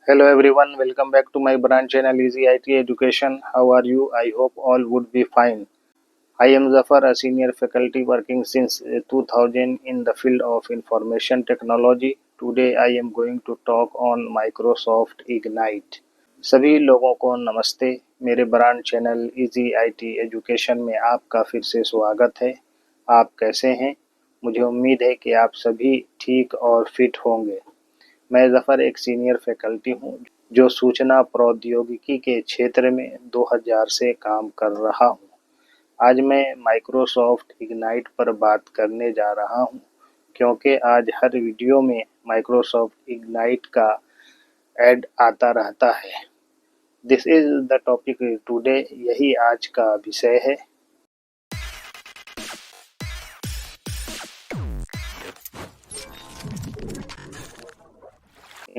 Hello everyone, welcome back to my brand channel Easy IT Education. How are you? I hope all would be fine. I am Zafar, a senior faculty working since 2000 in the field of information technology. Today I am going to talk on Microsoft Ignite. सभी लोगों को नमस्ते। मेरे brand channel easy IT education में आपका फिर से स्वागत है। आप कैसे हैं? मुझे उम्मीद है कि आप सभी ठीक और फिट होंगे। मैं ज़फ़र एक सीनियर फैकल्टी हूँ जो सूचना प्रौद्योगिकी के क्षेत्र में 2000 से काम कर रहा हूँ। आज मैं माइक्रोसॉफ्ट इग्नाइट पर बात करने जा रहा हूँ क्योंकि आज हर वीडियो में माइक्रोसॉफ्ट इग्नाइट का ऐड आता रहता है। This is the topic today, यही आज का विषय है।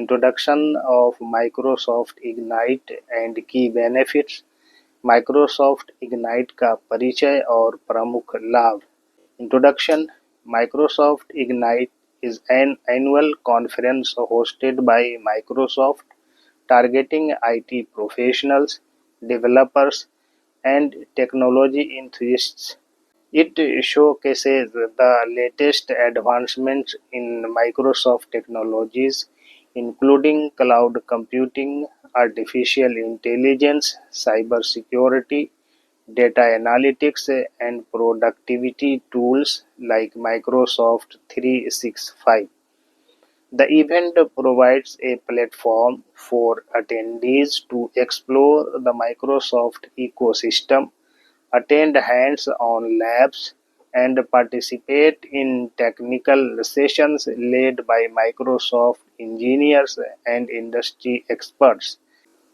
Introduction of Microsoft Ignite and key benefits। Microsoft ignite का परिचय और प्रमुख लाभ। Introduction. Microsoft ignite is an annual conference hosted by Microsoft targeting IT professionals, developers, and technology enthusiasts. It showcases the latest advancements in Microsoft technologies, including cloud computing, artificial intelligence, cybersecurity, data analytics, and productivity tools like Microsoft 365. The event provides a platform for attendees to explore the Microsoft ecosystem, attend hands-on labs, and participate in technical sessions led by Microsoft engineers and industry experts.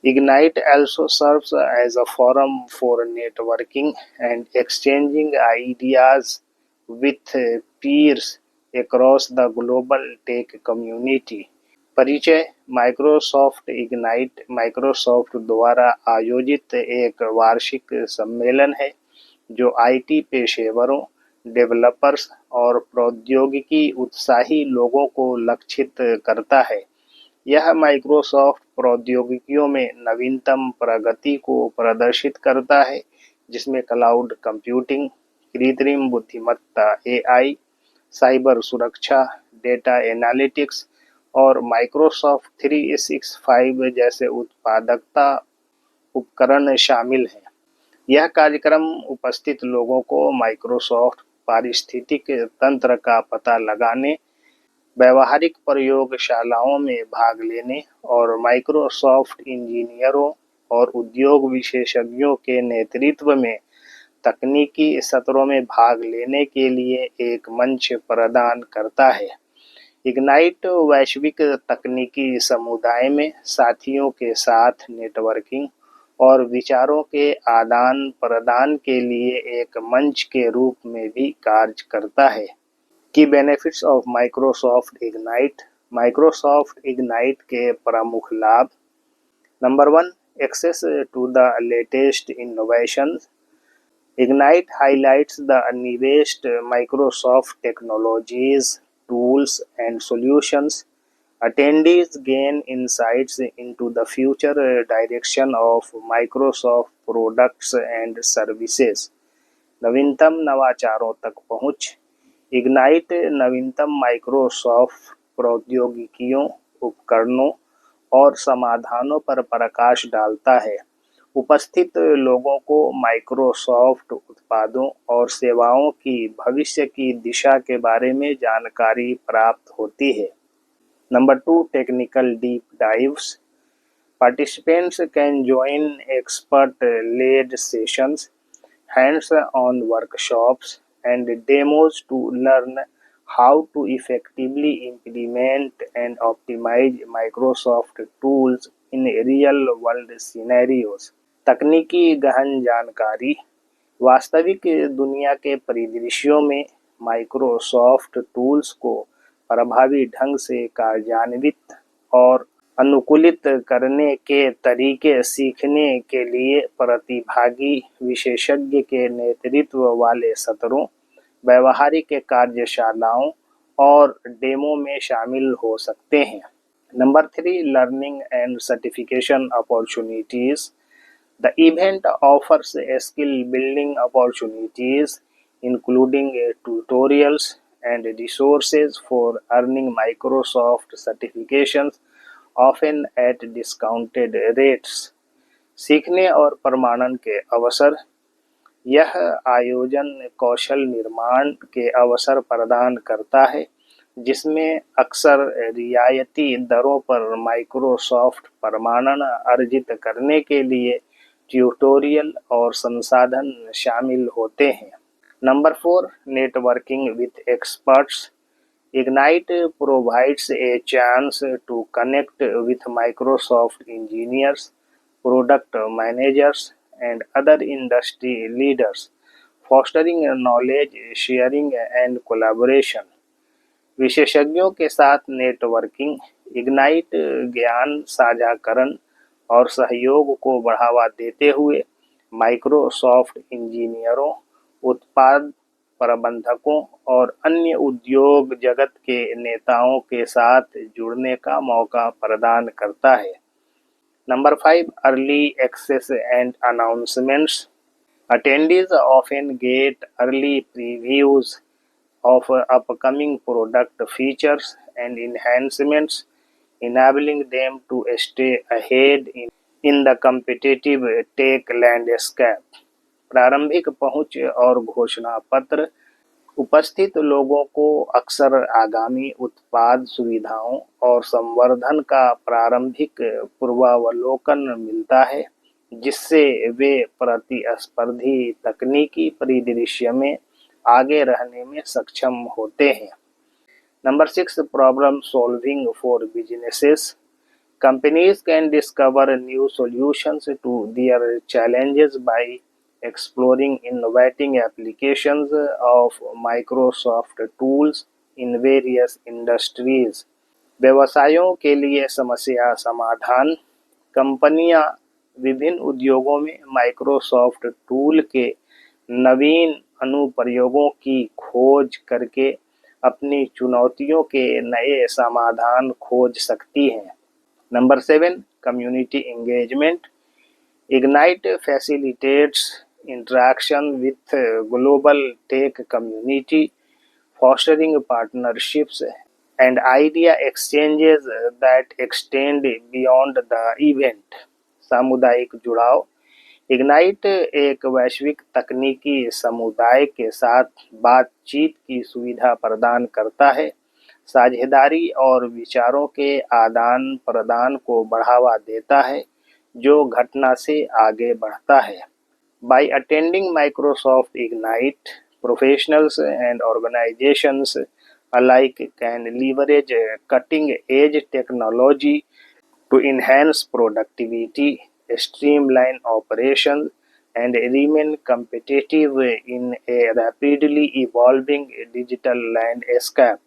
Ignite also serves as a forum for networking and exchanging ideas with peers across the global tech community. परिचय। Microsoft Ignite Microsoft द्वारा आयोजित एक वार्षिक सम्मेलन है जो IT पेशेवरों, developers और प्रौद्योगिकी उत्साही लोगों को लक्षित करता है। यह माइक्रोसॉफ्ट प्रौद्योगिकियों में नवीनतम प्रगति को प्रदर्शित करता है, जिसमें क्लाउड कंप्यूटिंग, कृत्रिम बुद्धिमत्ता एआई, साइबर सुरक्षा, डेटा एनालिटिक्स और माइक्रोसॉफ्ट 365 जैसे उत्पादकता उपकरण शामिल हैं। यह कार्यक्रम उपस्थित लोगों को माइक्रोसॉफ्ट पारिस्थितिक तंत्र का पता लगाने, व्यावहारिक प्रयोगशालाओं में भाग लेने और माइक्रोसॉफ्ट इंजीनियरों और उद्योग विशेषज्ञों के नेतृत्व में तकनीकी सत्रों में भाग लेने के लिए एक मंच प्रदान करता है। इग्नाइट वैश्विक तकनीकी समुदाय में साथियों के साथ नेटवर्किंग और विचारों के आदान प्रदान के लिए एक मंच के रूप में भी कार्य करता है। Key benefits of Microsoft Ignite. Microsoft Ignite के प्रमुख लाभ। Number 1, access to the latest innovations. Ignite highlights the newest Microsoft technologies, tools, and solutions. Attendees gain insights into the future direction of Microsoft products and services. नवीनतम नवाचारों तक पहुंच। Ignite नवीनतम Microsoft प्रौद्योगिकियों, उपकरणों और समाधानों पर प्रकाश डालता है। उपस्थित लोगों को माइक्रोसॉफ्ट उत्पादों और सेवाओं की भविष्य की दिशा के बारे में जानकारी प्राप्त होती है। Number 2, technical deep dives. Participants can join expert-led sessions, hands-on workshops, and demos to learn how to effectively implement and optimize Microsoft tools in real-world scenarios. तकनीकी गहन जानकारी। वास्तविक दुनिया के परिदृश्यों में माइक्रोसॉफ्ट टूल्स को प्रभावी ढंग से कार्यान्वित और अनुकूलित करने के तरीके सीखने के लिए प्रतिभागी विशेषज्ञ के नेतृत्व वाले सत्रों, व्यावहारिक कार्यशालाओं और डेमो में शामिल हो सकते हैं। Number three, learning and certification opportunities. The event offers skill building opportunities, including tutorials and resources for earning Microsoft certifications, often at discounted rates. सीखने और प्रमाणन के अवसर। यह आयोजन कौशल निर्माण के अवसर प्रदान करता है, जिसमें अक्सर रियायती दरों पर माइक्रोसॉफ्ट प्रमाणन अर्जित करने के लिए ट्यूटोरियल और संसाधन शामिल होते हैं। Number 4, networking with experts. Ignite provides a chance to connect with Microsoft engineers, product managers, and other industry leaders, fostering knowledge sharing and collaboration. विशेषज्ञों के साथ नेटवर्किंग, इग्नाइट ज्ञान साझाकरण और सहयोग को बढ़ावा देते हुए माइक्रोसॉफ्ट इंजीनियरों, उत्पाद प्रबंधकों और अन्य उद्योग जगत के नेताओं के साथ जुड़ने का मौका प्रदान करता है। Number 5, early access and announcements. Attendees often get early previews of upcoming product features and enhancements, enabling them to stay ahead in the competitive tech landscape. प्रारंभिक पहुंच और घोषणा पत्र। उपस्थित लोगों को अक्सर आगामी उत्पाद सुविधाओं और संवर्धन का प्रारंभिक पूर्वावलोकन मिलता है, जिससे वे प्रतिस्पर्धी तकनीकी परिदृश्य में आगे रहने में सक्षम होते हैं। Number 6, problem solving for businesses. Companies can discover new solutions to their challenges by exploring innovative applications of Microsoft tools in various industries. व्यवसायों के लिए समस्या समाधान। कंपनियां विभिन्न उद्योगों में माइक्रोसॉफ्ट टूल के नवीन अनुप्रयोगों की खोज करके अपनी चुनौतियों के नए समाधान खोज सकती हैं। Number 7, community engagement. Ignite facilitates interaction with global tech community, fostering partnerships and idea exchanges that extend beyond the event. सामुदायिक जुड़ाव। Ignite एक वैश्विक तकनीकी समुदाय के साथ बातचीत की सुविधा प्रदान करता है, साझेदारी और विचारों के आदान प्रदान को बढ़ावा देता है, जो घटना से आगे बढ़ता है। By attending Microsoft Ignite, professionals and organizations alike can leverage cutting-edge technology to enhance productivity, streamline operations, and remain competitive in a rapidly evolving digital landscape.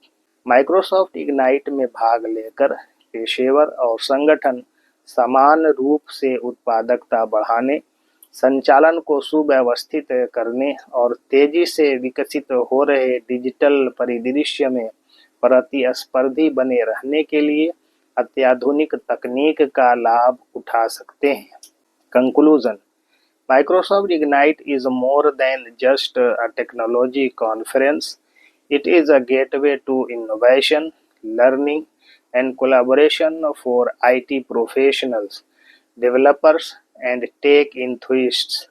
Microsoft ignite में भाग लेकर पेशेवर और संगठन समान रूप से उत्पादकता बढ़ाने, संचालन को सुव्यवस्थित करने और तेजी से विकसित हो रहे डिजिटल परिदृश्य में प्रतिस्पर्धी बने रहने के लिए अत्याधुनिक तकनीक का लाभ उठा सकते हैं। Conclusion. Microsoft Ignite is more than just a technology conference. It is a gateway to innovation, learning, and collaboration for IT professionals, developers, and tech enthusiasts.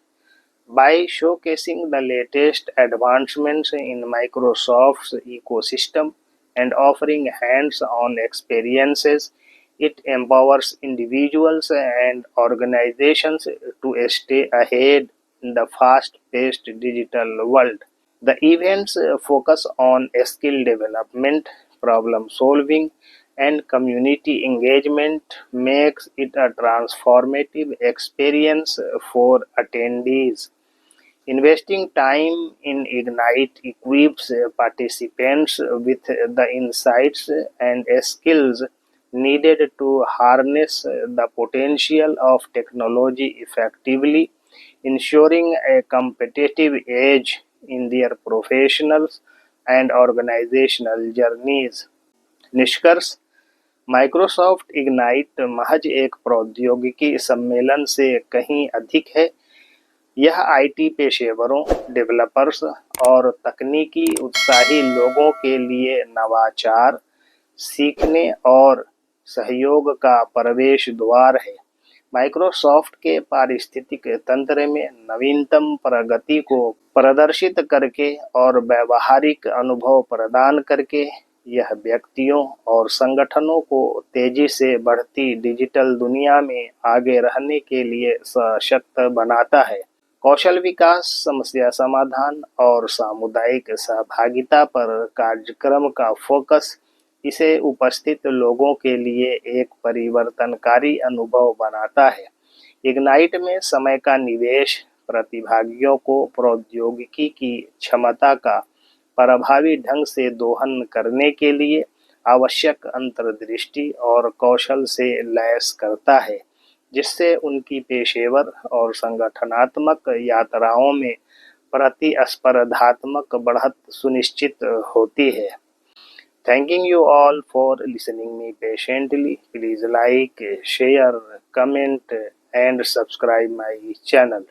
By showcasing the latest advancements in Microsoft's ecosystem and offering hands-on experiences, it empowers individuals and organizations to stay ahead in the fast-paced digital world. The events focus on skill development, problem solving, and community engagement, makes it a transformative experience for attendees. Investing time in Ignite equips participants with the insights and skills needed to harness the potential of technology effectively, ensuring a competitive edge in their professional and organizational journeys. निष्कर्ष। Microsoft ignite महज एक प्रौद्योगिकी सम्मेलन से कहीं अधिक है। यह आईटी पेशेवरों, डेवलपर्स और तकनीकी उत्साही लोगों के लिए नवाचार, सीखने और सहयोग का प्रवेश द्वार है। माइक्रोसॉफ्ट के पारिस्थितिक तंत्र में नवीनतम प्रगति को प्रदर्शित करके और व्यावहारिक अनुभव प्रदान करके यह व्यक्तियों और संगठनों को तेजी से बढ़ती डिजिटल दुनिया में आगे रहने के लिए सशक्त बनाता है। कौशल विकास, समस्या समाधान और सामुदायिक सहभागिता पर कार्यक्रम का फोकस इसे उपस्थित लोगों के लिए एक परिवर्तनकारी अनुभव बनाता है। इग्नाइट में समय का निवेश प्रतिभागियों को प्रौद्योगिकी की क्षमता का प्रभावी ढंग से दोहन करने के लिए आवश्यक अंतर्दृष्टि और कौशल से लैस करता है, जिससे उनकी पेशेवर और संगठनात्मक यात्राओं में प्रतिस्पर्धात्मक बढ़त सुनिश्चित होती है। Thanking you all for listening me patiently. Please like, share, comment and subscribe my channel.